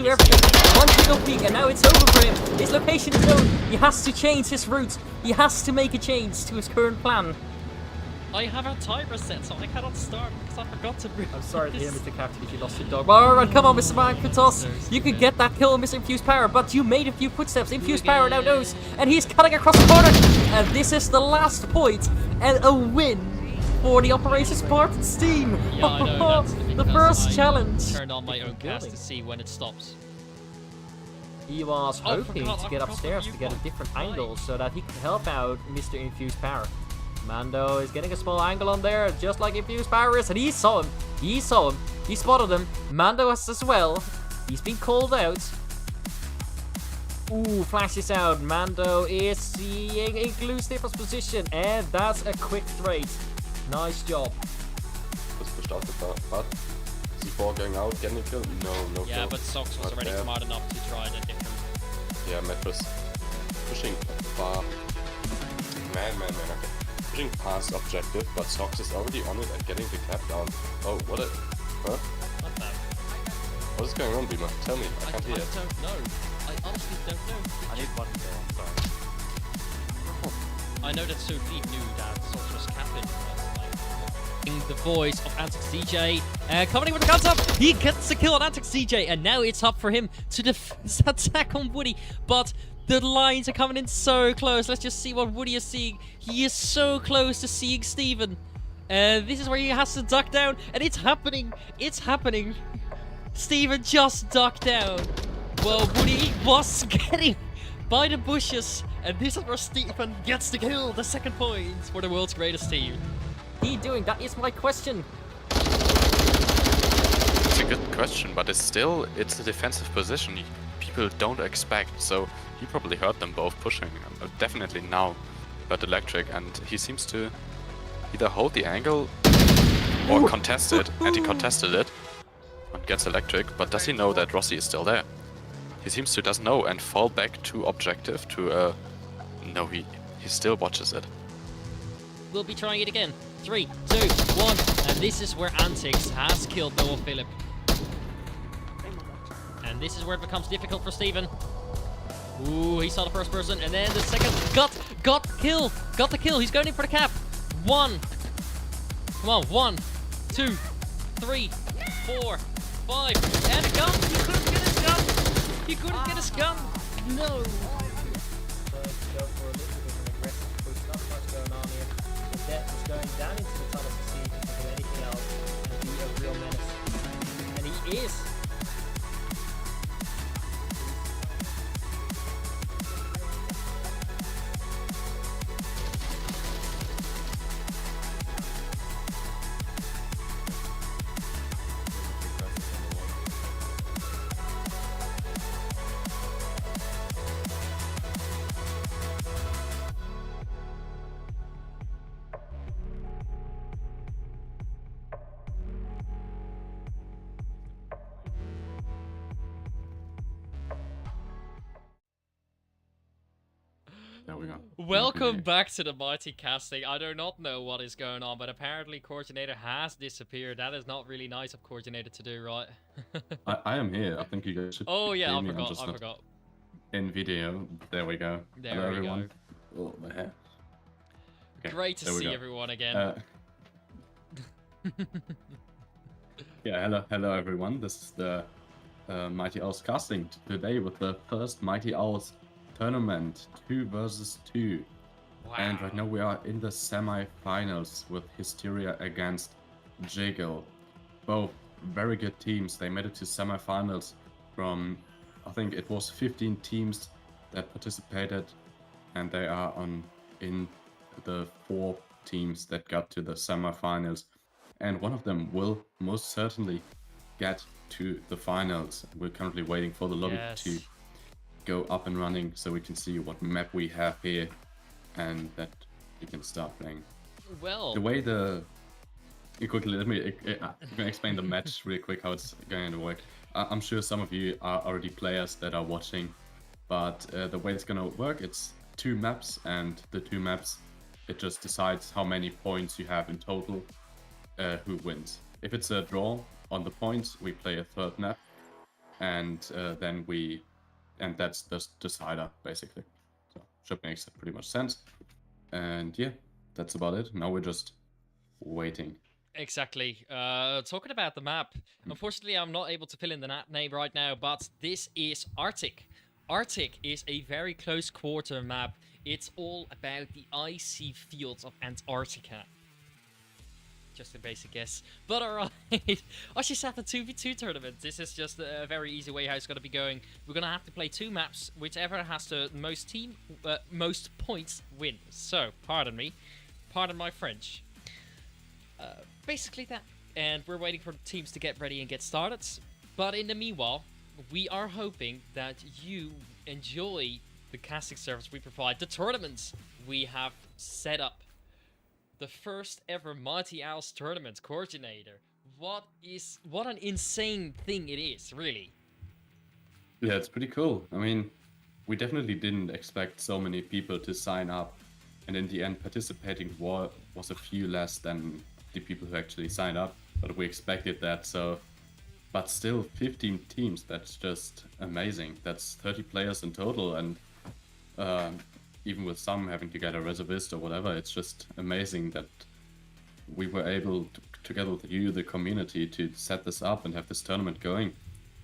do everything. One jiggle peek, and now it's over for him. His location is known. He has to change his route. He has to make a change to his current plan. I have a timer set, so I cannot start because I forgot to bring. I'm sorry to hear, Mr. Captain, if you lost your dog. Alright, come on, Mr. Mankatos. You could get that kill, Mr. Infused Power, but you made a few footsteps. Infused Power now knows, and he's cutting across the corner. And this is the last point, and a win for the Operation Spartan's team. Yeah, I know, that's the first challenge. Turned on my own cast to see when it stops. He was hoping to get upstairs to get a won. different angle so that he could help out Mr. Infused Power. Mando is getting a small angle on there, just like Infused Power is, and he saw him. He saw him. He spotted him. Mando has as well. He's been called out. Ooh, flashes out. Mando is seeing inclusive position, and that's a quick trade. Nice job. Was pushed out the path. C4 going out, getting a kill? No Yeah, kill. but Sox was already smart enough to try the different. Yeah, Mattress pushing far. Man, okay. Pushing past objective, but Sox is already on it and getting the cap down. Oh, what a... Huh? Not bad. What is going on, Beamer? Tell me, I can't hear. I don't know. I honestly don't know. I need one kill, sorry. I know that Sophie knew that Sox was capping, but like... The voice of Antic CJ. Coming in with the guns up. He gets the kill on Antic CJ, and now it's up for him to defend attack on Woody. But the lines are coming in so close. Let's just see what Woody is seeing. He is so close to seeing Steven. This is where he has to duck down, and it's happening. It's happening. Steven just ducked down. Well, Woody was getting by the bushes, and this is where Steven gets the kill. The second point for the world's greatest team. He doing? That is my question. It's a good question, but it's a defensive position people don't expect, so he probably heard them both pushing. Definitely now heard Electric, and he seems to either hold the angle or contest it, and he contested it and gets Electric, but does he know that Rossi is still there? He seems to does know and fall back to objective to no, he still watches it. We'll be trying it again. 3, 2, 1, and this is where Antics has killed Noah Phillip. And this is where it becomes difficult for Steven. Ooh, he saw the first person, and then the second got the kill. Got the kill. He's going in for the cap. 1. Come on, 1, 2, 3, 4, 5, and a gun. He couldn't get his gun. He couldn't get his gun. No. Go for a little bit of an aggressive push. Not much going on here. The Death is going down into the tunnel to see if he can do anything else and be a real menace. And he is. There we go. Welcome back to the Mighty Casting. I do not know what is going on, but apparently Coordinator has disappeared. That is not really nice of Coordinator to do, right? I am here. I think you guys should. Oh yeah, see I me. I'm forgot. just I not forgot. in video. There we go. There Hello, we everyone. Oh, my hair. Okay, Great to there we see go. everyone again. Yeah, hello everyone. This is the Mighty Owls casting today with the first Mighty Owls tournament, 2 versus 2. Wow. And right now we are in the semi-finals with Hysteria against Jiggle. Both very good teams. They made it to semi-finals from, I think it was 15 teams that participated, and they are in the 4 teams that got to the semi-finals. And one of them will most certainly get to the finals. We're currently waiting for the lobby to go up and running so we can see what map we have here and that we can start playing. Well, The way quickly, let me explain the match really quick, how it's going to work. I'm sure some of you are already players that are watching, but the way it's going to work, it's 2 maps, and the 2 maps, it just decides how many points you have in total, who wins. If it's a draw on the points, we play a 3rd map, and that's the decider basically. So should make pretty much sense. And yeah, that's about it. Now we're just waiting. Exactly. Talking about the map, unfortunately, I'm not able to fill in the map name right now, but this is Arctic. Arctic is a very close quarter map. It's all about the icy fields of Antarctica. Just a basic guess. But alright. I just had the 2v2 tournament. This is just a very easy way how it's going to be going. We're going to have to play 2 maps. Whichever has the most points wins. So, pardon me. Pardon my French. Basically that. And we're waiting for the teams to get ready and get started. But in the meanwhile, we are hoping that you enjoy the casting service we provide. The tournaments we have set up. The first ever Mighty Owls tournament coordinator. What an insane thing it is, really. Yeah, it's pretty cool. I mean, we definitely didn't expect so many people to sign up, and in the end participating was a few less than the people who actually signed up, but we expected that. So, but still 15 teams, that's just amazing. That's 30 players in total, and even with some having to get a reservist or whatever, it's just amazing that we were able to, together with you, the community, to set this up and have this tournament going.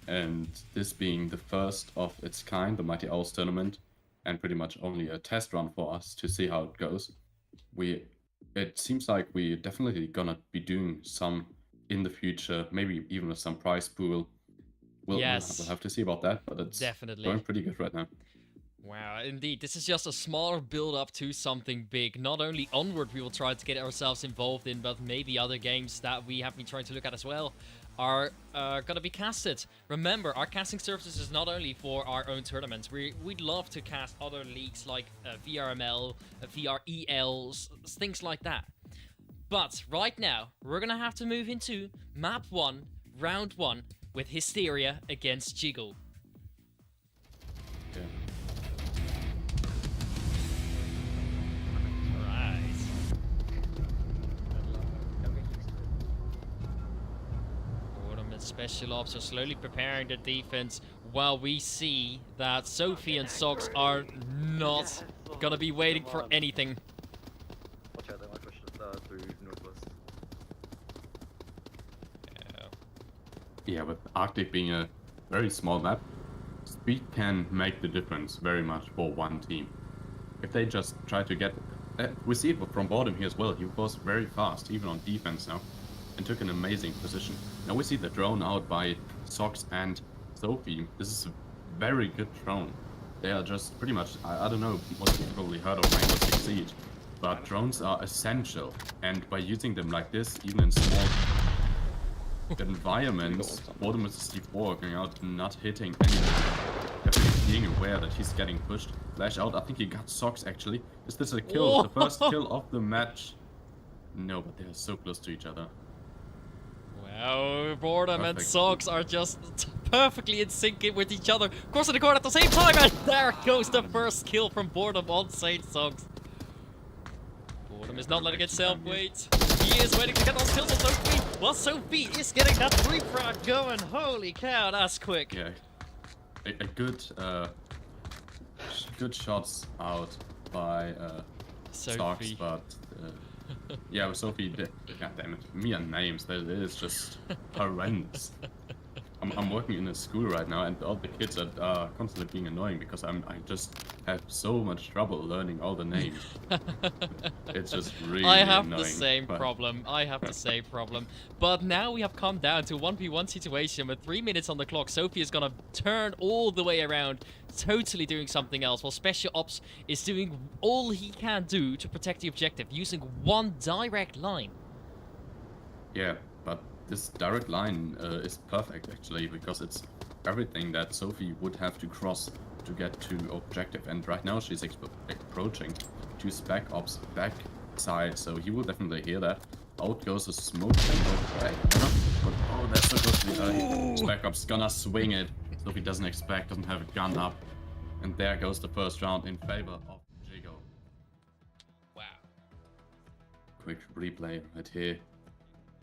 And this being the first of its kind, the Mighty Owls tournament, and pretty much only a test run for us to see how it goes. It seems like we're definitely gonna be doing some in the future, maybe even with some prize pool. We'll have to see about that, but it's definitely going pretty good right now. Wow, indeed. This is just a smaller build-up to something big. Not only Onward we will try to get ourselves involved in, but maybe other games that we have been trying to look at as well are gonna be casted. Remember, our casting services is not only for our own tournaments. We'd love to cast other leagues like VRML, VRELs, things like that. But right now, we're gonna have to move into Map 1, Round 1, with Hysteria against Jiggle. Yeah. Special Ops are slowly preparing their defense while we see that Sophie and Sox are not gonna be waiting for anything. Watch out, they might push us through northwest. Yeah, with Arctic being a very small map, speed can make the difference very much for one team. If they just try to get... we see it from Boredom here as well. He was very fast, even on defense now, and took an amazing position. Now we see the drone out by Sox and Sophie. This is a very good drone. They are just pretty much, I don't know, most people probably heard of Rainbow Six Siege, but drones are essential, and by using them like this, even in small environments, Boredom with the C4 going out and not hitting anything. Definitely being aware that he's getting pushed. Flash out, I think he got Sox actually. Is this a kill? The first kill of the match? No, but they are so close to each other. Wow, Boredom and Sox are just perfectly in sync with each other. Crossing the court at the same time, and there goes the first kill from Boredom on Saint Sox. Boredom is not letting itself wait. He is waiting to get those kills on Sophie. Well, Sophie is getting that 3-frag going. Holy cow, that's quick. Yeah, a good shots out by Sox, but yeah, with Sophie, god damn it, me and names, that is just horrendous. I'm working in a school right now, and all the kids are constantly being annoying because I just have so much trouble learning all the names. It's just really I have annoying, the same but... problem. I have the same problem. But now we have come down to a 1v1 situation with 3 minutes on the clock. Sophie is gonna turn all the way around, totally doing something else, while Special Ops is doing all he can do to protect the objective, using one direct line. Yeah, but this direct line is perfect actually, because it's everything that Sophie would have to cross to get to objective, and right now she's approaching to Spec Ops back side, so he will definitely hear that. Out goes a smoke and back. But, oh, that's so close to the eye. Spec Ops gonna swing it. Sophie doesn't expect, doesn't have a gun up, and there goes the first round in favor of Jiggle. Wow. Quick replay right here.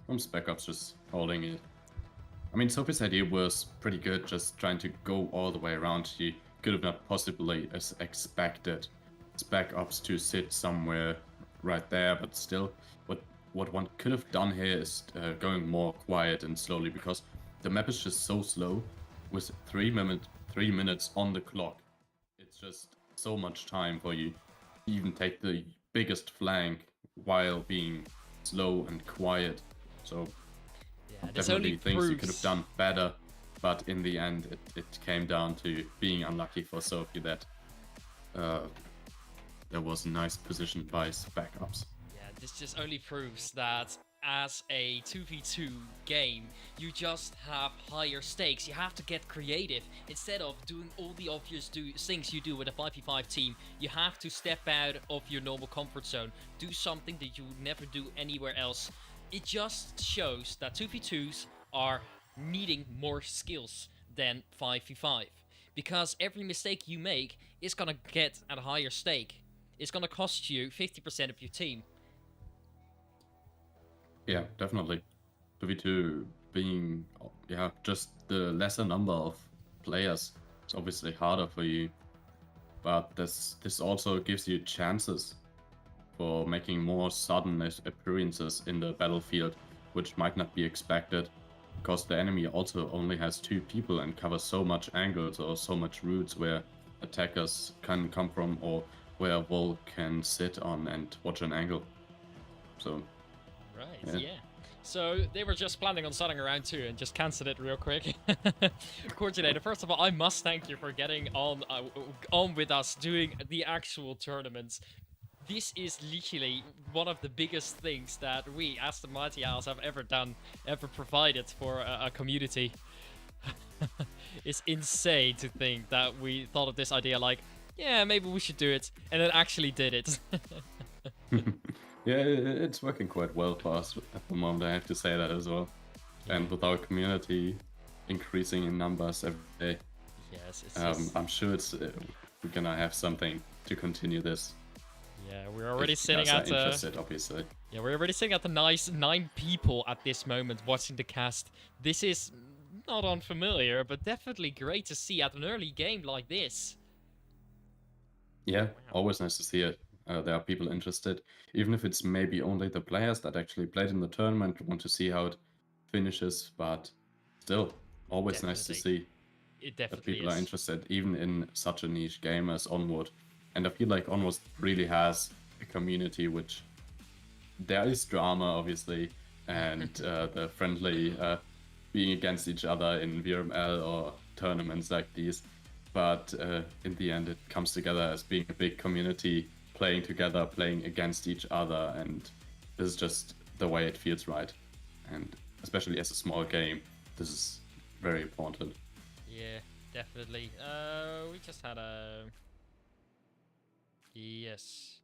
From Spec Ops just holding it. I mean, Sophie's idea was pretty good, just trying to go all the way around. He could have not possibly expected Spec Ops to sit somewhere right there, but still, what one could have done here is going more quiet and slowly, because the map is just so slow. With 3 minutes on the clock, it's just so much time for you to even take the biggest flank while being slow and quiet. So Yeah, this definitely only things you could proves- have done better, but in the end it came down to being unlucky for Sophie that there was a nice position by Spec Ops. Yeah, this just only proves that as a 2v2 game, you just have higher stakes. You have to get creative. Instead of doing all the obvious things you do with a 5v5 team, you have to step out of your normal comfort zone. Do something that you would never do anywhere else. It just shows that 2v2s are needing more skills than 5v5. Because every mistake you make is gonna get at a higher stake. It's gonna cost you 50% of your team. Yeah, definitely. 2v2 being, yeah, just the lesser number of players, it's obviously harder for you. But this also gives you chances for making more sudden appearances in the battlefield, which might not be expected, because the enemy also only has 2 people and covers so much angles or so much routes where attackers can come from, or where Vol can sit on and watch an angle. So Right, yeah. So they were just planning on starting around 2 and just cancelled it real quick. Coordinator, first of all, I must thank you for getting on with us doing the actual tournaments. This is literally one of the biggest things that we, as the Mighty Owls, have ever done, ever provided for a community. It's insane to think that we thought of this idea like, yeah, maybe we should do it, and then actually did it. yeah, it's working quite well for us at the moment, I have to say that as well. And with our community increasing in numbers every day, Yes, it's I'm sure it's we're gonna have something to continue this. yeah, we're already If sitting you guys at are interested, obviously. yeah, we're already sitting at the nice 9 people at this moment watching the cast. This is not unfamiliar, but definitely great to see at an early game like this. Yeah, always nice to see it. There are people interested, even if it's maybe only the players that actually played in the tournament want to see how it finishes, but still, always nice to Definitely. see It that definitely people are is. interested, even in such a niche game as Onward. And I feel like Onward really has a community which there is drama, obviously, and the friendly being against each other in VRML or tournaments like these. But in the end, it comes together as being a big community, playing together, playing against each other, and this is just the way it feels right. And especially as a small game, this is very important. Yeah, definitely. We just had a... Yes.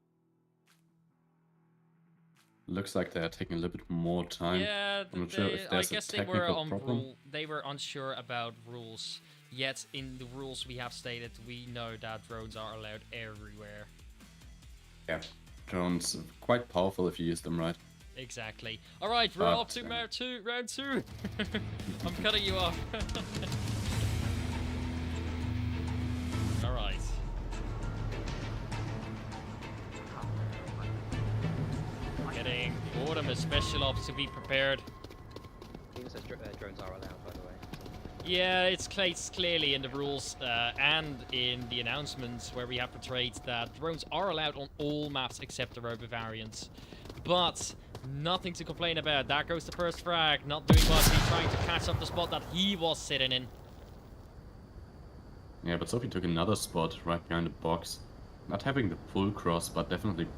Looks like they are taking a little bit more time. Yeah, I'm not sure if I there's a guess they were technical on problem. they were unsure about rules. Yet in the rules we have stated, we know that drones are allowed everywhere. Yeah, drones quite powerful if you use them right. Exactly. All right, we're But, up to round two. I'm cutting you off. All right. Getting Boredom as special ops to be prepared. Team says drones are allowed, by the way. Yeah, it's clearly in the rules and in the announcements where we have portrayed that drones are allowed on all maps except the Robo variants. But nothing to complain about. There goes the first frag. Not doing much. He's trying to catch up the spot that he was sitting in. Yeah, but Sophie took another spot right behind the box. Not having the full cross, but definitely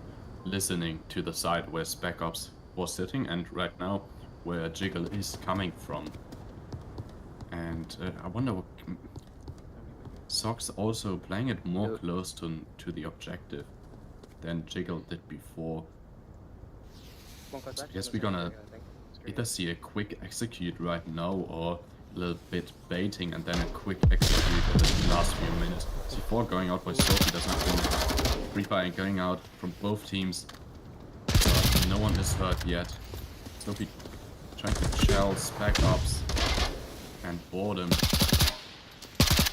listening to the side where Spec Ops was sitting, and right now where Jiggle is coming from. And I wonder what... Sox also playing it more close to the objective than Jiggle did before. One goes back, I guess goes we're back, gonna I think. It's great. either see a quick execute right now or a little bit baiting and then a quick execute in the last few minutes. C4 going out by Sophie does not finish. Free Fire going out from both teams. No one is hurt yet. Sophie trying to shell Spec Ops. And Boredom.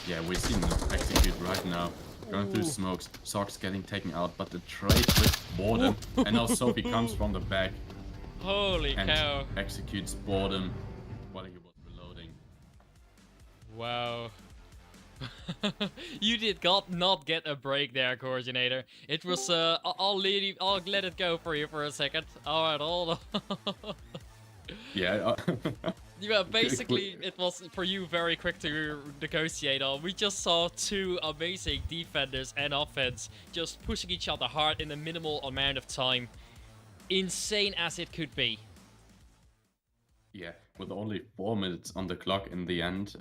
Yeah, we're seeing them execute right now. Going through smokes. Socks getting taken out, but the trade with Boredom. And now Sophie comes from the back Holy and cow. executes Boredom while he was reloading. Wow. You did not get a break there, Coordinator. It was, I'll let it go for you for a second. Alright, hold on. Yeah. Yeah, basically, it was for you very quick to negotiate on. We just saw two amazing defenders and offense just pushing each other hard in a minimal amount of time. Insane as it could be. Yeah, with only 4 minutes on the clock in the end,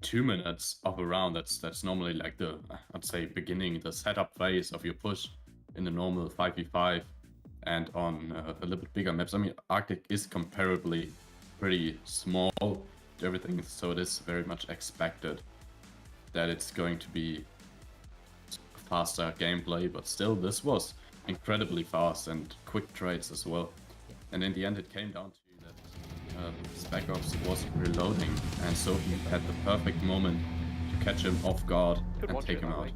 2 minutes of a round, that's normally like the, I'd say, beginning, the setup phase of your push in the normal 5v5 and on a little bit bigger maps. I mean, Arctic is comparably pretty small to everything, so it is very much expected that it's going to be faster gameplay, but still, this was incredibly fast and quick trades as well. And in the end, it came down to that Spec Ops was reloading, and Sophie had the perfect moment to catch him off guard and take him out.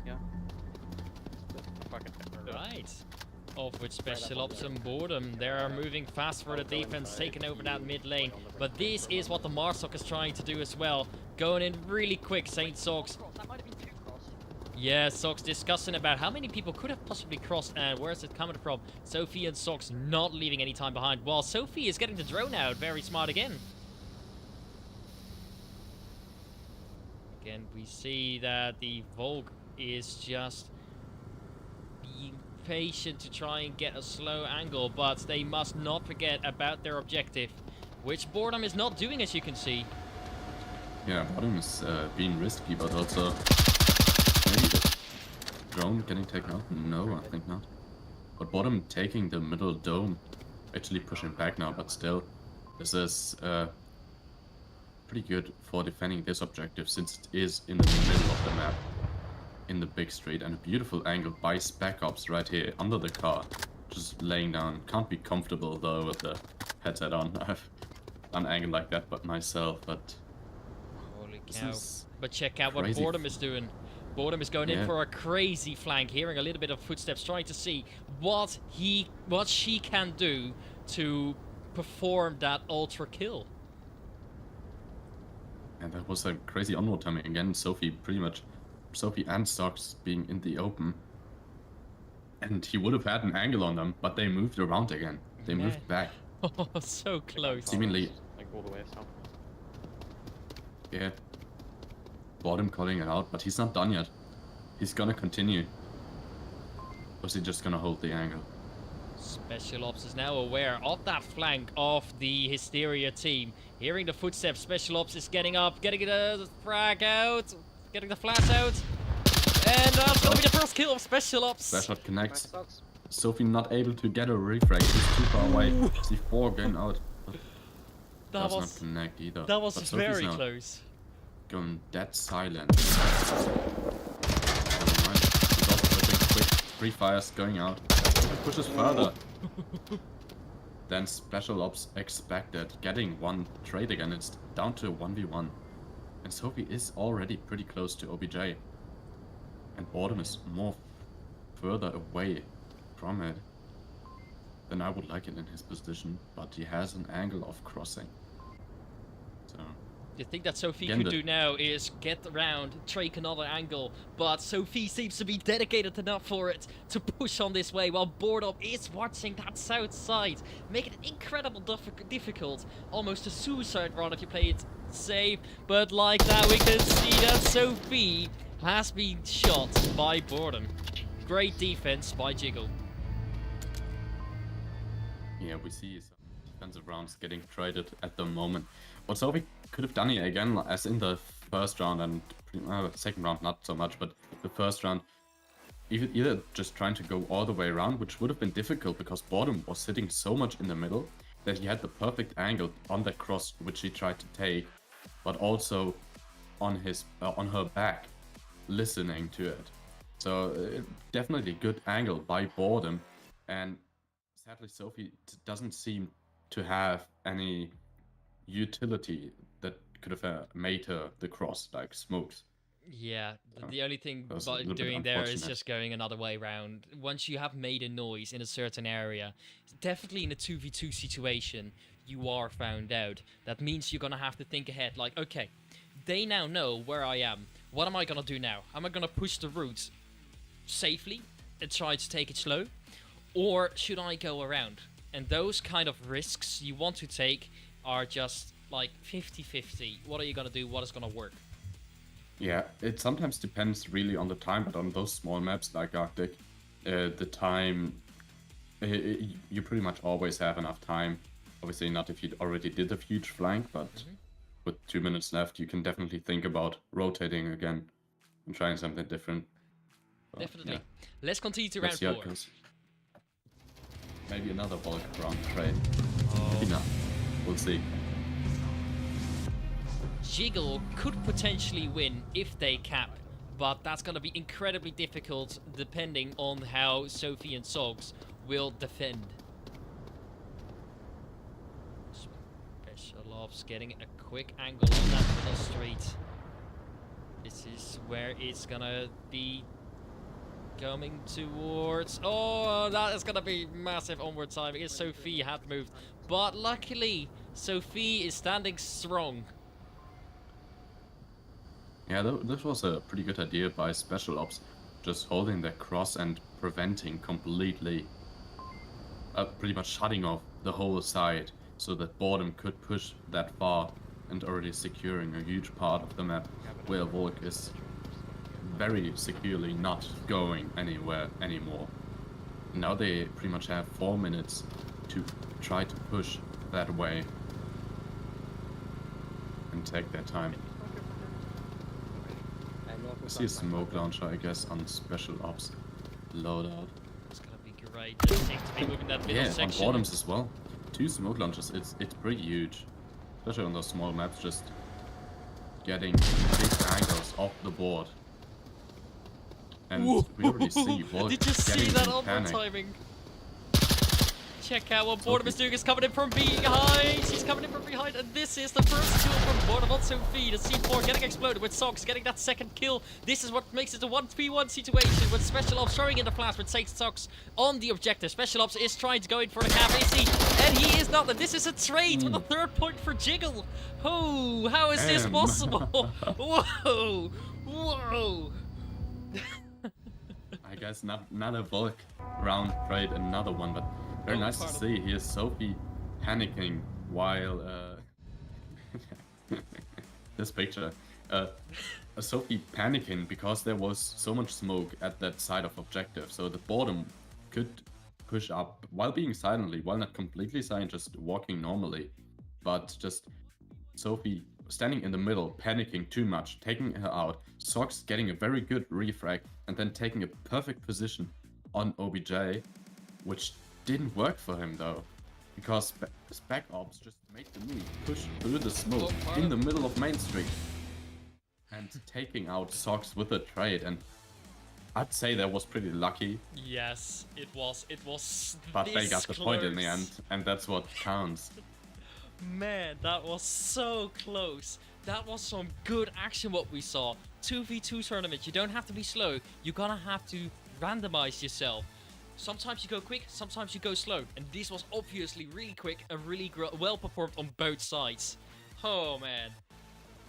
Right. Off with Special Ops and Boredom. They are moving fast for the defense, taking over that mid lane. But this is what the Marsoc is trying to do as well. Going in really quick, Saint Sox. Yeah, Sox discussing about how many people could have possibly crossed and where's it coming from. Sophie and Sox not leaving any time behind, while Sophie is getting the drone out. Very smart again. Again, we see that the Volk is just being patient to try and get a slow angle, but they must not forget about their objective, which Boredom is not doing, as you can see. Yeah, Bottom is being risky, but also maybe the drone getting taken out? No, I think not. But Bottom taking the middle dome, actually pushing back now, but still, this is pretty good for defending this objective since it is in the middle of the map, in the big street, and a beautiful angle by Spec Ops right here under the car, just laying down. Can't be comfortable though with the headset on. I've done an angle like that but myself, but Holy cow. But check out what crazy. Boredom is doing. Boredom is going in for a crazy flank, hearing a little bit of footsteps, trying to see what she can do to perform that ultra kill. And that was a crazy onward timing again. Sophie and Stocks being in the open, and he would have had an angle on them, but they moved around again. They moved back. Oh, so close. Seemingly, Like all the way south. yeah. Bottom calling it out, but he's not done yet. He's gonna continue. Or is he just gonna hold the angle? Special Ops is now aware of that flank of the Hysteria team. Hearing the footsteps, Special Ops is getting up, getting the frag out, getting the flash out. And that's gonna be the first kill of Special Ops. Flash shot connects. Sophie not able to get a refrag. He's too far away. C4 going out. That Does was not connect either. that was But Sophie's very now close. Going dead silent. Never mind. He's also pushing quick. Free fires going out. He pushes further. Then Special Ops expected. Getting one trade again. It's down to 1v1. And Sophie is already pretty close to OBJ. And Boredom is more further away from it than I would like it in his position. But he has an angle of crossing. So... The thing that Sophie Again, could do now is get around, take another angle, but Sophie seems to be dedicated enough for it to push on this way, while Boredom is watching that south side, making it incredibly difficult, almost a suicide run if you play it safe, but like that we can see that Sophie has been shot by Boredom. Great defense by Jiggle. Yeah, we see some defensive rounds getting traded at the moment. What Sophie could have done here again, as in the first round and second round, not so much, but the first round, either just trying to go all the way around, which would have been difficult because Boredom was sitting so much in the middle that he had the perfect angle on that cross which he tried to take, but also on her back, listening to it. So definitely good angle by Boredom, and sadly Sophie doesn't seem to have any utility that could have made the cross like smokes. Yeah, the only thing That was a by little bit doing there is unfortunate. just going another way around. Once you have made a noise in a certain area, definitely in a 2v2 situation, you are found out. That means you're gonna have to think ahead, like, okay, they now know where I am. What am I gonna do now? Am I gonna push the route safely and try to take it slow? Or should I go around? And those kind of risks you want to take are just like 50-50. What are you gonna do? What is gonna work? Yeah, it sometimes depends really on the time, but on those small maps like Arctic, the time, you pretty much always have enough time. Obviously not if you already did a huge flank, but with 2 minutes left, you can definitely think about rotating again and trying something different. So, Definitely. yeah. Let's continue to Let's round see how 4. it goes. Maybe another bulk round trade. Oh. Enough. We'll see. Jiggle could potentially win if they cap, but that's going to be incredibly difficult depending on how Sophie and Sogs will defend. Special Ops getting a quick angle on that middle street. This is where it's going to be coming towards... Oh, that is going to be massive onward timing. If Sophie had moved, but luckily Sophie is standing strong. Yeah, this was a pretty good idea by Special Ops, just holding their cross and preventing completely, pretty much shutting off the whole side, so that Boredom could push that far and already securing a huge part of the map, where Volk is very securely not going anywhere anymore. Now they pretty much have 4 minutes to try to push that way and take their time. I see a smoke launcher, I guess, on Special Ops loadout. It's gonna be great. Just seems to be moving that middle Yeah, section. on bottoms as well. 2 smoke launchers, it's pretty huge. Especially on those small maps, just getting big angles off the board. And we already see Volk Did you see getting that in onward panic. timing? Check out what Boredom is doing. Is coming in from behind. He's coming in from behind, and this is the first kill from Boredom on Sophie. The C4 getting exploded with Sox getting that second kill. This is what makes it a 1v1 situation with Special Ops throwing in the flash with Sage Sox on the objective. Special Ops is trying to go in for the cap, is he? And he is not. And this is a trade with a 3rd point for Jiggle. Oh, how is this possible? Whoa, whoa. I guess not a Volk round trade, another one, but very nice to see. Here's Sophie panicking while this picture. Sophie panicking because there was so much smoke at that side of objective, so the Boredom could push up while being silently, while not completely silent, just walking normally, but just Sophie standing in the middle, panicking too much, taking her out. Sox getting a very good refrag and then taking a perfect position on OBJ, which didn't work for him though, because Spec Ops just made the move, pushed through the smoke in the middle of Main Street, and taking out Sox with a trade. And I'd say that was pretty lucky. Yes, it was. It was. But they got the point in the end, and that's what counts. Man, that was so close. That was some good action what we saw. 2v2 tournament, you don't have to be slow. You're gonna have to randomize yourself. Sometimes you go quick, sometimes you go slow. And this was obviously really quick and really well performed on both sides. Oh man.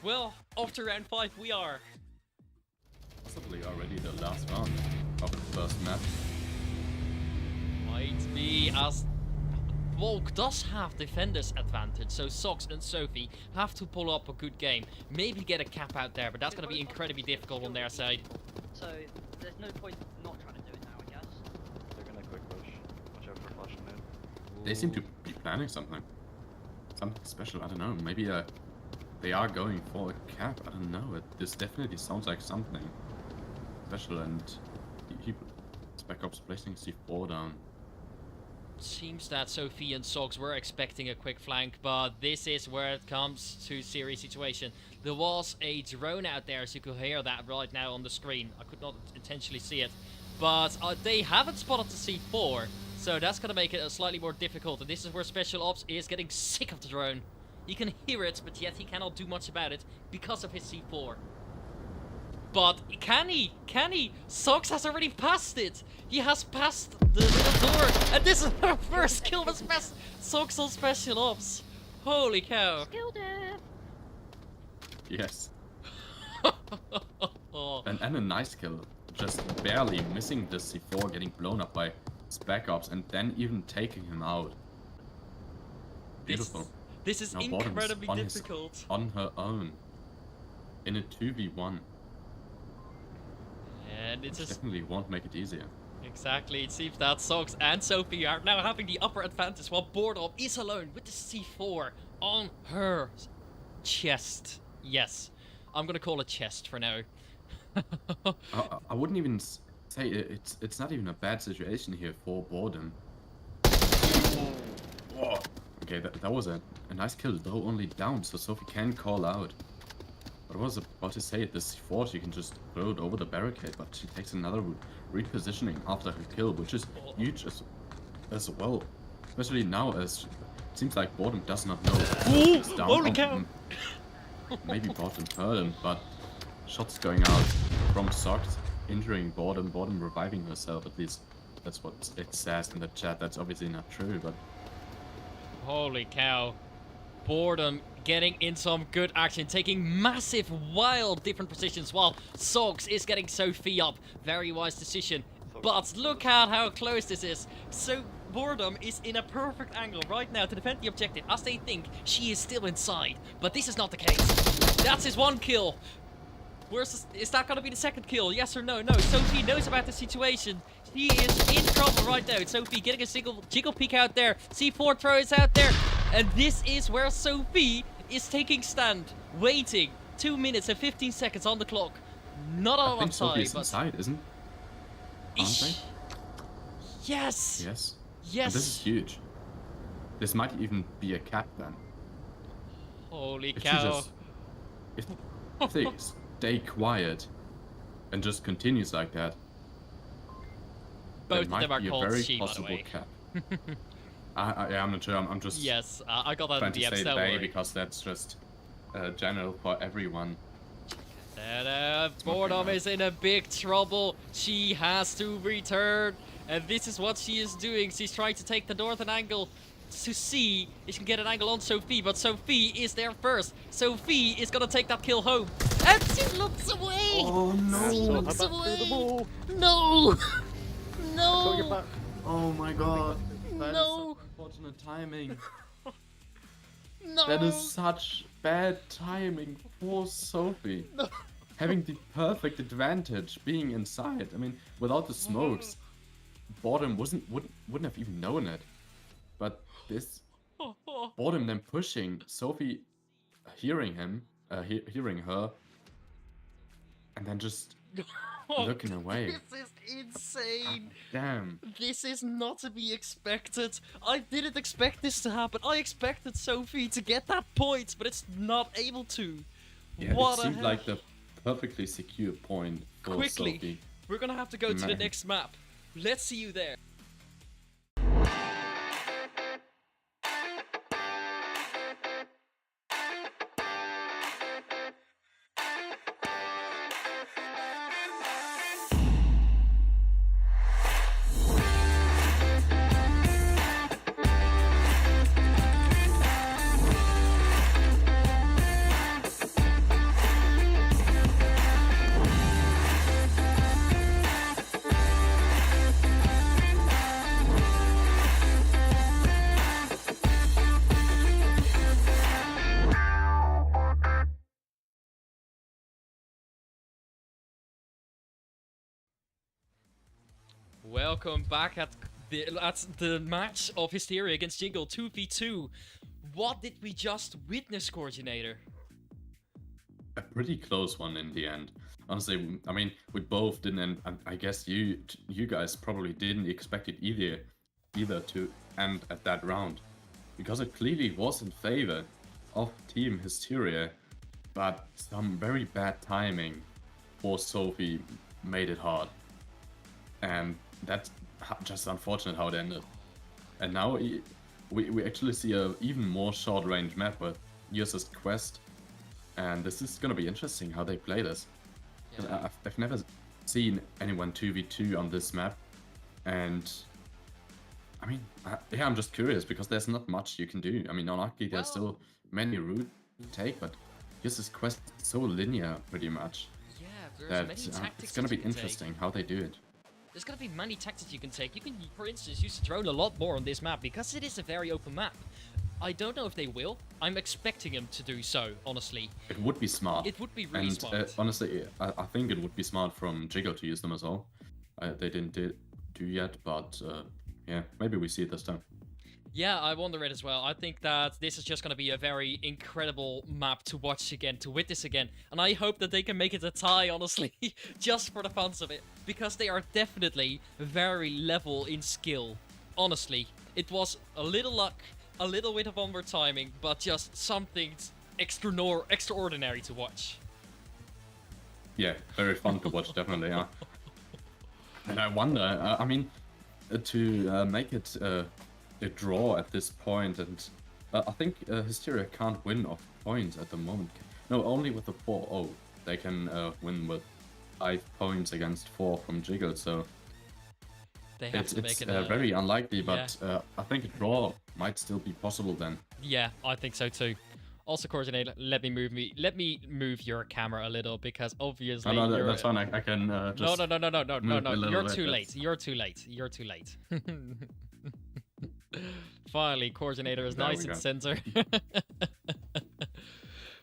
Well, after round 5 we are. Possibly already the last round of the first map. Might be, as Volk does have defenders advantage, so Sox and Sophie have to pull up a good game. Maybe get a cap out there, but that's going to be incredibly difficult on their side. So there's no point not trying to do it now, I guess. They're gonna quick push. Watch out for flashing mid. They seem to be planning something. Something special, I don't know. Maybe they are going for a cap, I don't know. This definitely sounds like something special, and Spec Ops placing C4 down. Seems that Sophie and Sox were expecting a quick flank, but this is where it comes to serious situation. There was a drone out there, so you could hear that right now on the screen. I could not intentionally see it, but they haven't spotted the C4, so that's going to make it slightly more difficult. And this is where Special Ops is getting sick of the drone. You can hear it, but yet he cannot do much about it because of his C4. But can he? Can he? Sox has already passed it. He has passed the little door. And this is our first kill with Sox on special ops. Holy cow. Killed it. Yes. Oh. And a nice kill. Just barely missing the C4, getting blown up by his backups, and then even taking him out. Beautiful. This is Now Bottom's incredibly on his- difficult. On her own. In a 2v1. And it's Which just definitely won't make it easier. exactly. It seems that Sox and Sophie are now having the upper advantage, while Boredom is alone with the C4 on her chest. Yes, I'm gonna call it chest for now. I wouldn't even say it's not even a bad situation here for Boredom. Oh, okay, that was a nice kill, though only down, so Sophie can call out. But I was about to say, the C4, she can just throw it over the barricade, but she takes another repositioning after her kill, which is huge as well. Especially now, as it seems like Boredom does not know. Ooh, It's down. holy cow. Maybe Boredom heard him, but shots going out from Sox, injuring Boredom, Boredom reviving herself, at least that's what it says in the chat. That's obviously not true, but Holy cow. Boredom getting in some good action, taking massive, wild different positions while Sox is getting Sophie up. Very wise decision. But look at how close this is. So Boredom is in a perfect angle right now to defend the objective as they think she is still inside. But this is not the case. That's his one kill. Is that gonna be the second kill? Yes or no? No. Sophie knows about the situation. She is in trouble right now. Sophie getting a single jiggle peek out there. C4 throw is out there. And this is where Sophie is taking stand. Waiting. 2 minutes and 15 seconds on the clock. Not I all think offside, Sophie's but... inside, isn't? Aren't they? Yes! Yes. Yes! And this is huge. This might even be a cap then. Holy If she cow. just, if they stay quiet and just continues like that, Both there of might them are be a called very she, by the possible way. cap. I'm not sure. I'm just Yes, I got that in trying to the say episode. they because that's just general for everyone. Boredom is in a big trouble. She has to return. And this is what she is doing. She's trying to take the northern angle to see if she can get an angle on Sophie. But Sophie is there first. Sophie is going to take that kill home. And she looks away. Oh She no! looks Back through the away. wall. No. Got your No. back. Oh my god! That is No. such unfortunate timing. No. That is such bad timing for Sophie. Having the perfect advantage being inside. I mean, without the smokes, Boredom wouldn't have even known it. But this Boredom then pushing Sophie, hearing him, hearing her, and then just looking away. This is insane. Damn. This is not to be expected. I didn't expect this to happen. I expected Sophie to get that point, but it's not able to. Yeah, What it a seemed heck. like the perfectly secure point for Quickly, Sophie. we're gonna have to go to the Man. next map. Let's see you there. Welcome back at the match of Hysteria against Jiggle 2v2. What did we just witness, Coordinator? A pretty close one in the end. Honestly, I mean, we both didn't, and I guess you guys probably didn't expect it either to end at that round, because it clearly was in favor of Team Hysteria, but some very bad timing for Sophie made it hard, and that's just unfortunate how it ended. And now we actually see a even more short range map with uses Quest, and this is gonna be interesting how they play this. 'Cause I've never seen anyone 2v2 on this map, and I mean, yeah, I'm just curious because there's not much you can do. I mean, on Aki there's still many routes to take, but uses Quest so linear pretty much Yeah, there's that many tactics. it's gonna that be you can take. interesting how they do it. There's gonna be many tactics you can take. You can, for instance, use the drone a lot more on this map because it is a very open map. I don't know if they will. I'm expecting them to do so, honestly. It would be smart. It would be really and, smart. Honestly, I think it would be smart from Jiggle to use them as well. They didn't do yet, but yeah, maybe we see it this time. Yeah, I wonder it as well. I think that this is just going to be a very incredible map to watch again, to witness again. And I hope that they can make it a tie, honestly, just for the fun of it. Because they are definitely very level in skill. Honestly, it was a little luck, a little bit of onward timing, but just something extraordinary to watch. Yeah, very fun to watch, definitely. Yeah. And I wonder, I mean, to make it a draw at this point, and I think Hysteria can't win off points at the moment. No, only with the 4-0 they can win with 5 points against 4 from Jiggle. So They have to make it's it very unlikely, but I think a draw might still be possible then. Yeah, I think so too. Also, Coordinator, let me move your camera a little because obviously No, you're... that's fine. I can just No. move a little You're bit, too that's- late. You're too late. You're too late. Finally, Coordinator is There nice we and go. center.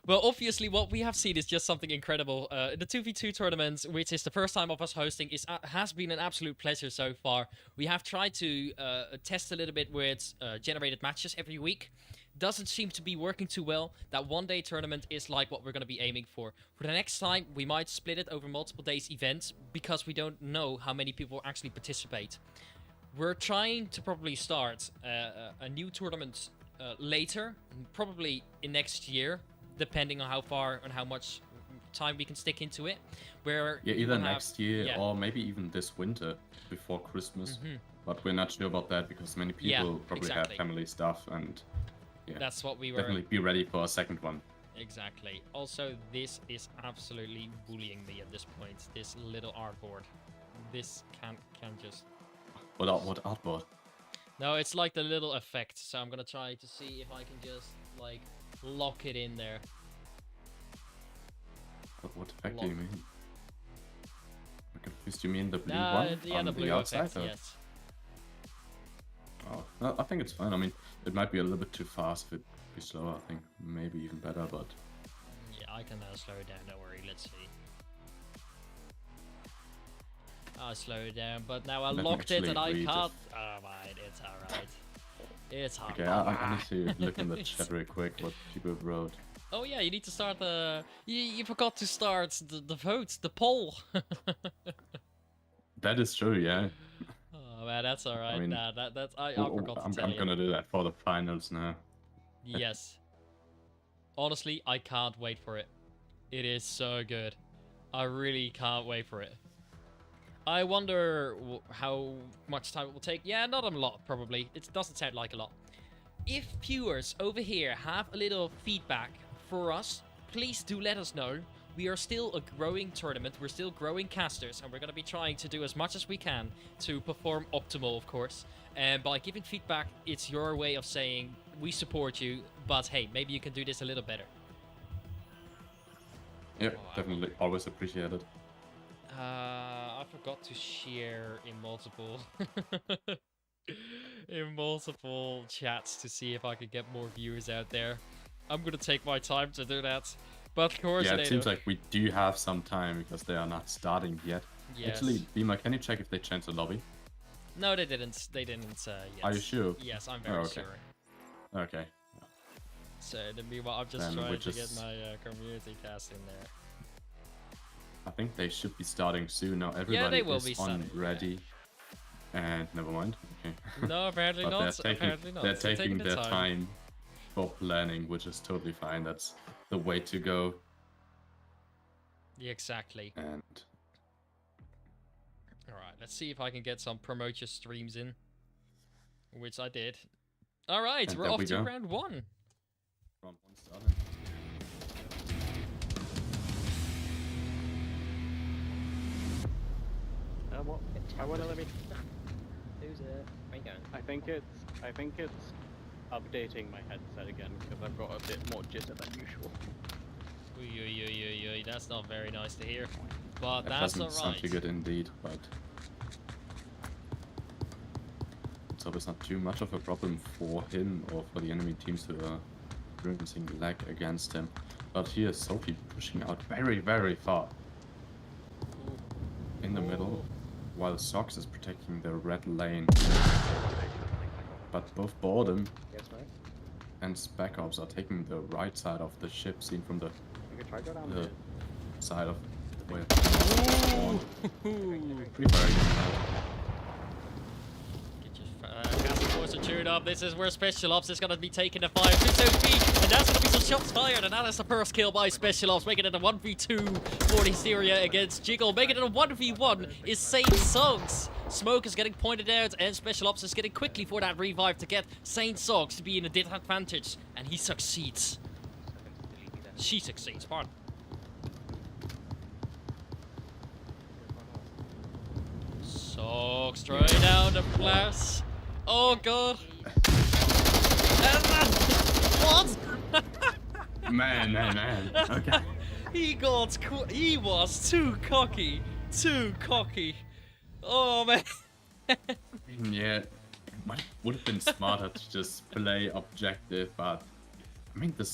Well, obviously, what we have seen is just something incredible. The 2v2 tournament, which is the first time of us hosting, has been an absolute pleasure so far. We have tried to test a little bit with generated matches every week. Doesn't seem to be working too well. That one-day tournament is like what we're going to be aiming for. For the next time, we might split it over multiple days events because we don't know how many people actually participate. We're trying to probably start a new tournament later, probably in next year, depending on how far and how much time we can stick into it. Where Yeah, we either will have- next year yeah. or maybe even this winter before Christmas. But we're not sure about that because many people Yeah, probably exactly. have family stuff, and yeah, That's what we were. definitely be ready for a second one. Exactly. Also, this is absolutely bullying me at this point. This little artboard. This can just. What artboard? No, it's like the little effect. So I'm gonna try to see if I can just like lock it in there. What effect do you mean? I'm confused. You mean the blue Nah, one yeah, on the the blue outside? effect. or- Yes. Oh, no, I think it's fine. I mean, it might be a little bit too fast if it be slower. I think maybe even better, but Yeah, I can slow it down. Don't worry. Let's see. I'll slow it down, but now I Let me locked it and I actually read can't. it. Oh, right, it's alright. It's alright. okay. I need to look in the chat real quick what people wrote. Oh yeah, you need to start the. You forgot to start the vote, the poll. That is true, yeah. Oh man, that's alright. mean, Nah, that's I forgot to I'm tell you. gonna do that for the finals now. Yes. Honestly, I can't wait for it. It is so good. I really can't wait for it. I wonder how much time it will take. Yeah, not a lot, probably. It doesn't sound like a lot. If viewers over here have a little feedback for us, please do let us know. We are still a growing tournament. We're still growing casters, and we're going to be trying to do as much as we can to perform optimal, of course. And by giving feedback, it's your way of saying we support you, but hey, maybe you can do this a little better. Yep, definitely. Always appreciated. I forgot to share in multiple in multiple chats to see if I could get more viewers out there. I'm gonna take my time to do that. But of course, Yeah, it seems like we do have some time because they are not starting yet. yes. Actually, Beamer, can you check if they changed the lobby? No, they didn't. They didn't. Yet. Are you sure? Yes, I'm very Oh, okay. sure. Okay. So meanwhile, I'm just Then trying we to get just- my community cast in there. I think they should be starting soon now. Everybody they will is be on starting, yeah. ready. And never mind. Okay. No, apparently But not. they're taking, Apparently not. they're They're taking the their time for planning, which is totally fine. That's the way to go. Yeah, exactly. And Alright, let's see if I can get some promote your streams in. Which I did. Alright, And we're there off we to go. round 1. round one started. What? I wanna let me. Who's it? Where you going? I think it's updating my headset again because I've got a bit more jitter than usual. Oi, that's not very nice to hear. But That that's doesn't sound too alright. good indeed, but so it's not too much of a problem for him or for the enemy teams who are experiencing lag against him. But here is Sophie pushing out very, very far in the middle, while Sox is protecting the red lane. But both Boredom Yes, mate. and Spec Ops are taking the right side of the ship, seen from the You could try go down the there. side of where pretty very good. Get your Castle Force tuned up. This is where Special Ops is going to be taking the fire to Sophie. And that's going to be some shots fired. And that is the first kill by Special Ops, making it a 1v2 for Hysteria against Jiggle. Making it a 1v1 is Saint Sogs. Smoke is getting pointed out, and Special Ops is getting quickly for that revive to get Saint Sogs to be in a disadvantage. And he succeeds. She succeeds, pardon. Sogs throwing down the flash. Oh god. What? Man. Okay. He was too cocky. Too cocky. Oh man. Yeah, it would have been smarter to just play objective, but I mean the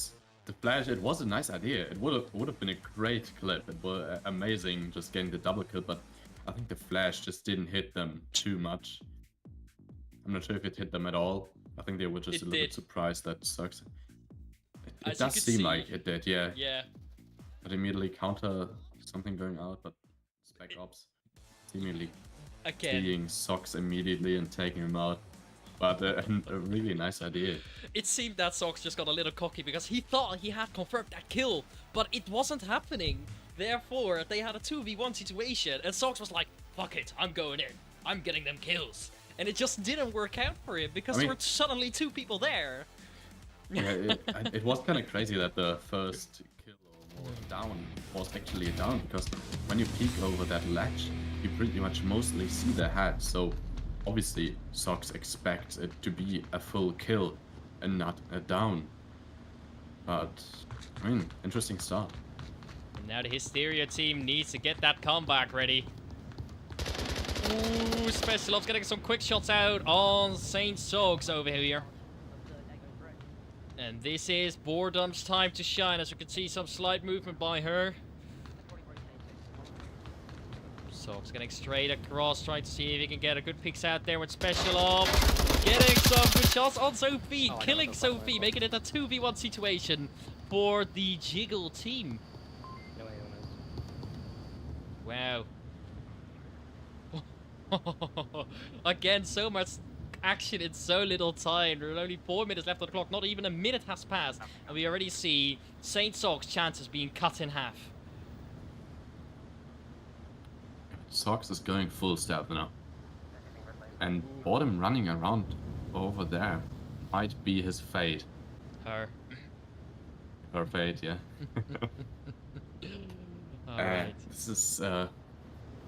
flash, it was a nice idea. It would have been a great clip. It was amazing just getting the double kill, but I think the flash just didn't hit them too much. I'm not sure if it hit them at all. I think they were just a little bit surprised that sucks. It does seem like it did, yeah. Yeah. But immediately counter something going out, but Spec Ops seemingly seeing Sox immediately and taking him out. But a really nice idea. It seemed that Sox just got a little cocky because he thought he had confirmed that kill, but it wasn't happening. Therefore, they had a 2v1 situation, and Sox was like, fuck it, I'm going in. I'm getting them kills. And it just didn't work out for him because there were suddenly two people there. Yeah, it was kind of crazy that the first kill or down was actually a down, because when you peek over that ledge, you pretty much mostly see the head. So obviously Sox expects it to be a full kill and not a down. But I mean, interesting start. And now the Hysteria team needs to get that comeback ready. Ooh, Special Ops getting some quick shots out on Saint Sogs over here. And this is Boredom's time to shine, as you can see some slight movement by her. Sogs getting straight across, trying to see if he can get a good picks out there with Special Ops. Getting some good shots on Sophie, killing Sophie, making it a 2v1 situation for the Jiggle team. Wow. Again, so much action in so little time. There are only 4 minutes left on the clock. Not even a minute has passed, and we already see Saint Sogs' chances being cut in half. Sox is going full step now. And Boredom running around over there might be his fate. Her fate, yeah. Alright. This is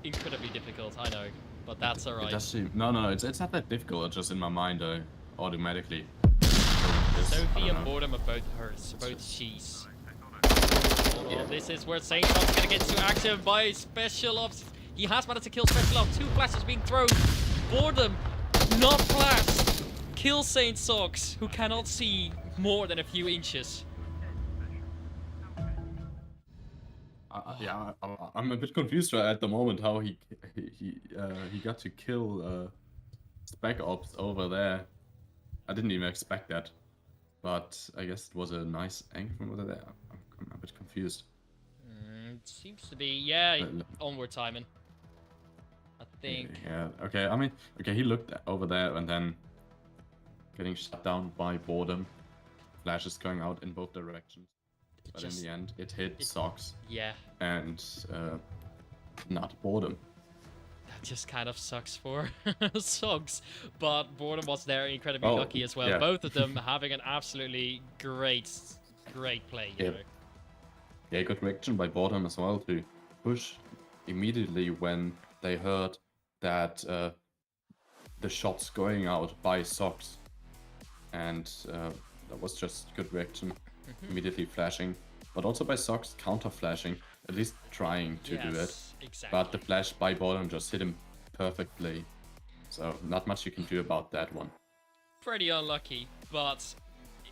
Incredibly difficult, I know. But that's It alright. does seem, no, it's not that difficult. It's just in my mind, automatically. Sophie and Boredom are both hers, both she's. Oh, this is where Saint Sogs gonna get too active by Special Ops. He has managed to kill Special Ops. 2 flashes being thrown. Boredom, not flashed. Kill Saint Sogs, who cannot see more than a few inches. Yeah, I'm a bit confused at the moment how he got to kill Spec Ops over there. I didn't even expect that, but I guess it was a nice angle from over there. I'm a bit confused. Seems to be, yeah, onward timing. I think. Yeah. Okay. I mean, okay. He looked over there and then getting shut down by Boredom. Flashes going out in both directions. But in the end, it hit Sox. Yeah. And not Boredom. That just kind of sucks for Sogs. But Boredom was there incredibly Oh, lucky as well. yeah. Both of them having an absolutely great play. You know? Yeah, good reaction by Boredom as well to push immediately when they heard that the shots going out by Sox, and that was just good reaction, immediately flashing, but also by Sox counter flashing, at least trying to do it. Exactly. But the flash by Bottom just hit him perfectly, so not much you can do about that one. Pretty unlucky, but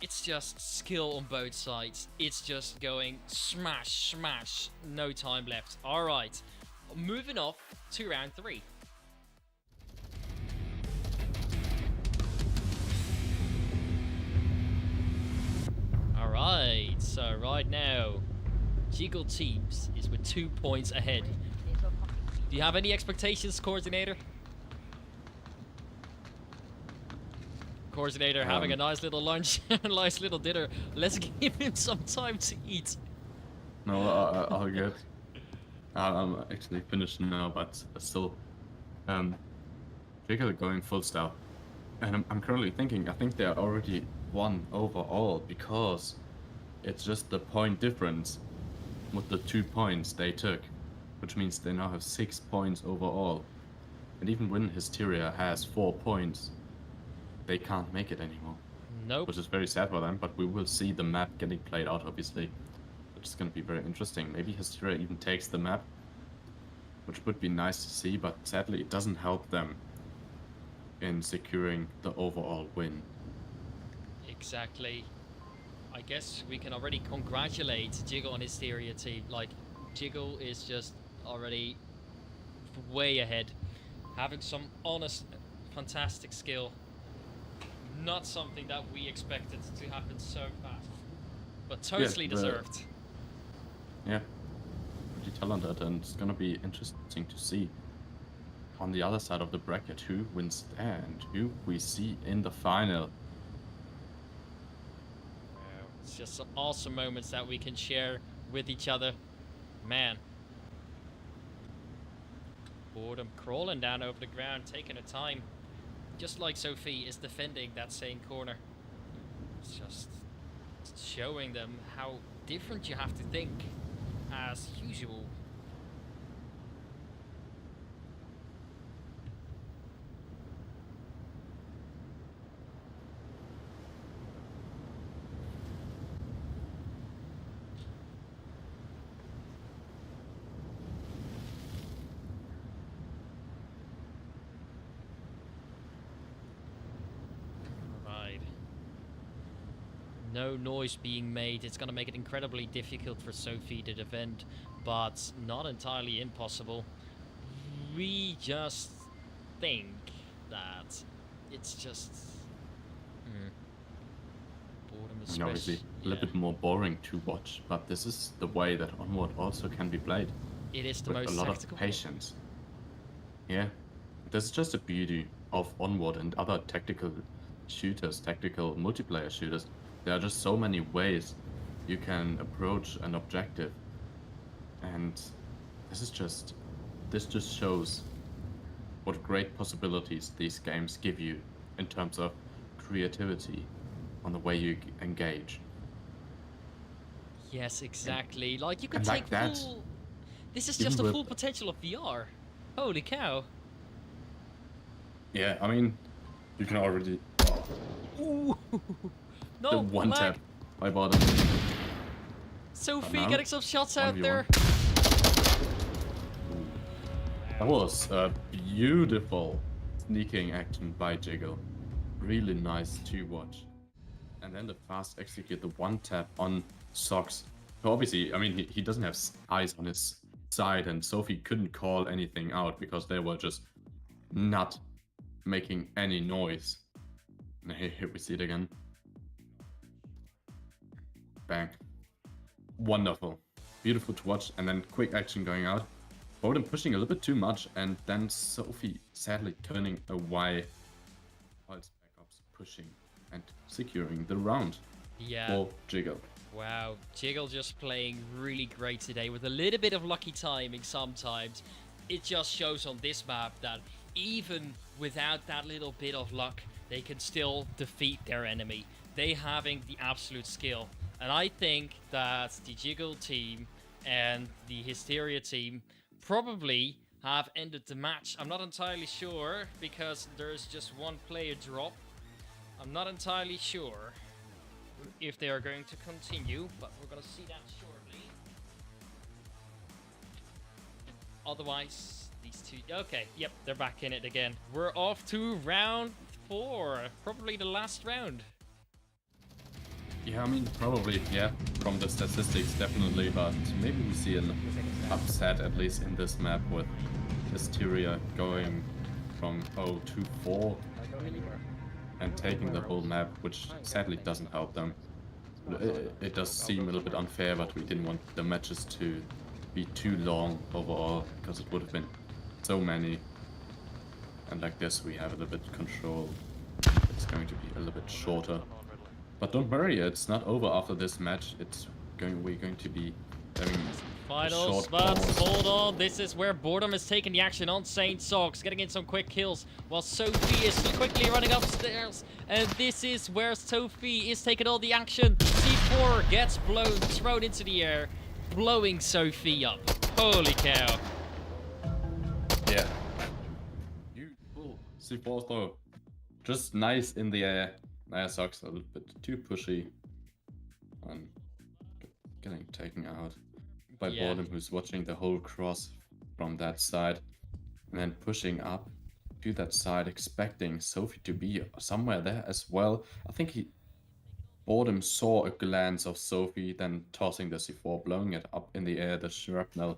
it's just skill on both sides. It's just going smash, smash, no time left. All right, moving off to round 3. All right, so right now, Jiggle Teams is with 2 points ahead. Do you have any expectations, Coordinator? Coordinator having a nice little lunch, nice little dinner. Let's give him some time to eat. No, I'll get. I'm actually finished now, but still, Jiggle going full style. And I'm currently thinking, I think they're already won overall because it's just the point difference with the 2 points they took, which means they now have 6 points overall. And even when Hysteria has 4 points, they can't make it anymore. Nope. Which is very sad for them, but we will see the map getting played out, obviously. Which is going to be very interesting. Maybe Hysteria even takes the map, which would be nice to see, but sadly it doesn't help them in securing the overall win. Exactly. I guess we can already congratulate Jiggle and Hysteria team. Like, Jiggle is just already way ahead. Having some honest, fantastic skill. Not something that we expected to happen so fast. But totally deserved. Yeah. Pretty talented, and it's gonna be interesting to see on the other side of the bracket who wins there and who we see in the final. It's just some awesome moments that we can share with each other. Man. Boredom crawling down over the ground, taking her time. Just like Sophie is defending that same corner. It's just showing them how different you have to think as usual. No noise being made. It's going to make it incredibly difficult for Sophie to defend, but not entirely impossible. We just think that it's just boredom is Obviously a little bit more boring to watch, but this is the way that Onward also can be played. It is the with most a lot tactical. of patience. Yeah, this is just the beauty of Onward and other tactical shooters, tactical multiplayer shooters. There are just so many ways you can approach an objective, and this just shows what great possibilities these games give you in terms of creativity on the way you engage. Yes, exactly. Like you can and take like that, full. This is even just the with- full potential of VR. Holy cow! Yeah, I mean, you can already Ooh. No, the one lag. tap by Bottom. Sophie now, getting some shots out there. 1v1. That was a beautiful sneaking action by Jiggle. Really nice to watch. And then the fast execute, the one tap on Sox. So obviously, I mean, he doesn't have eyes on his side, and Sophie couldn't call anything out because they were just not making any noise. And here we see it again. Bang. Wonderful. Beautiful to watch, and then quick action going out. Bowden pushing a little bit too much, and then Sophie sadly turning away. Whilst backups pushing and securing the round Yeah. for Jiggle. Wow, Jiggle just playing really great today with a little bit of lucky timing sometimes. It just shows on this map that even without that little bit of luck, they can still defeat their enemy. They having the absolute skill. And I think that the Jiggle team and the Hysteria team probably have ended the match. I'm not entirely sure because there's just one player drop. I'm not entirely sure if they are going to continue, but we're going to see that shortly. Otherwise, these two... Okay, yep, they're back in it again. We're off to round 4. Probably the last round. Yeah, I mean, probably, yeah, from the statistics, definitely, but maybe we see an upset, at least in this map, with Hysteria going from 0 to 4 and taking the whole map, which sadly doesn't help them. It does seem a little bit unfair, but we didn't want the matches to be too long overall, because it would have been so many. And like this, we have a little bit control. It's going to be a little bit shorter. But don't worry, it's not over after this match. We're going to be having Final short spots, pause. hold on. This is where Boredom is taking the action on Saint Socks, getting in some quick kills, while Sophie is quickly running upstairs. And this is where Sophie is taking all the action. C4 gets thrown into the air, blowing Sophie up. Holy cow. Yeah. Beautiful. C4 though. Just nice in the air. Naya Socks a little bit too pushy. And getting taken out by Boredom, who's watching the whole cross from that side. And then pushing up to that side, expecting Sophie to be somewhere there as well. I think Boredom saw a glance of Sophie, then tossing the C4, blowing it up in the air, the shrapnel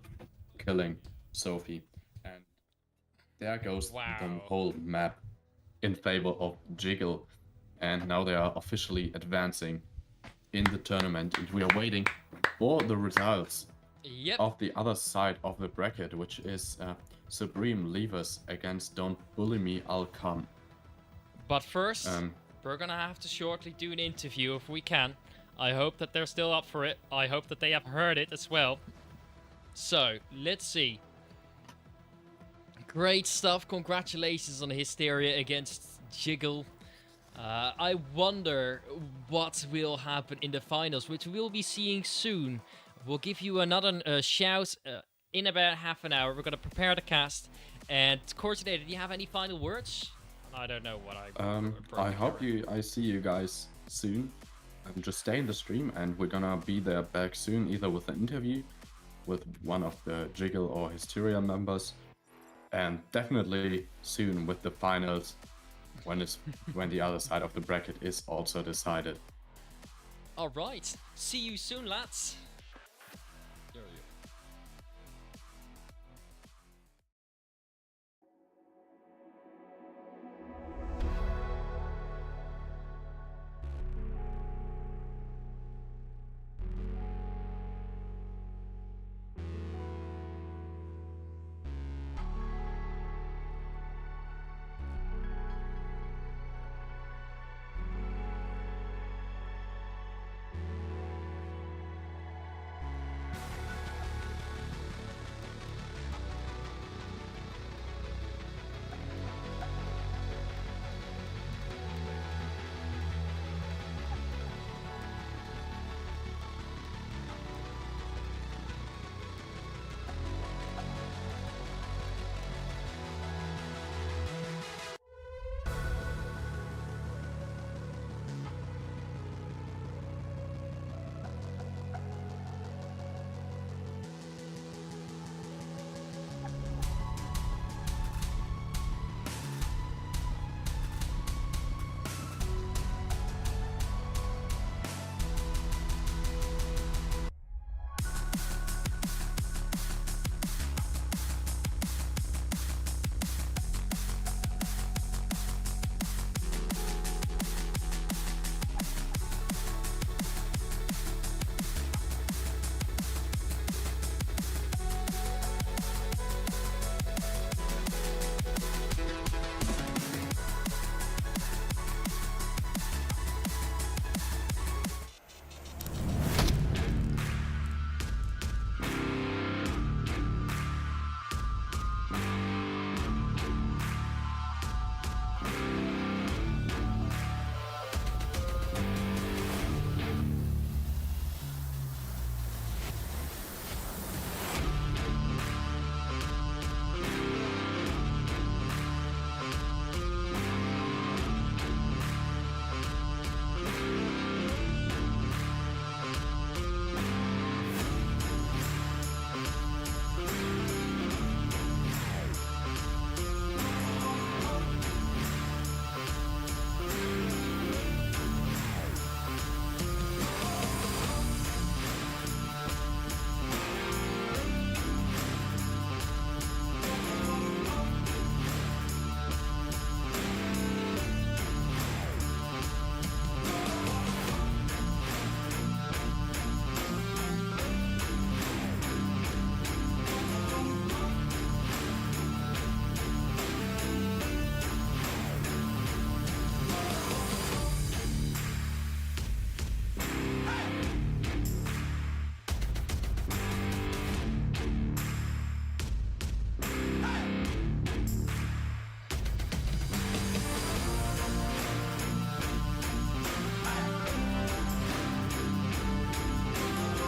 killing Sophie. And there goes the whole map in favor of Jiggle. And now they are officially advancing in the tournament, and we are waiting for the results of the other side of the bracket, which is Supreme Levers against Don't Bully Me, I'll Come. But first, we're gonna have to shortly do an interview if we can. I hope that they're still up for it. I hope that they have heard it as well. So, let's see. Great stuff. Congratulations on Hysteria against Jiggle. I wonder what will happen in the finals, which we'll be seeing soon. We'll give you another shout in about half an hour. We're going to prepare the cast. And Coordinator, do you have any final words? I don't know what I see you guys soon. Just stay in the stream, and we're gonna be there back soon, either with an interview with one of the Jiggle or Hysteria members, and definitely soon with the finals. When the other side of the bracket is also decided. Alright, see you soon, lads.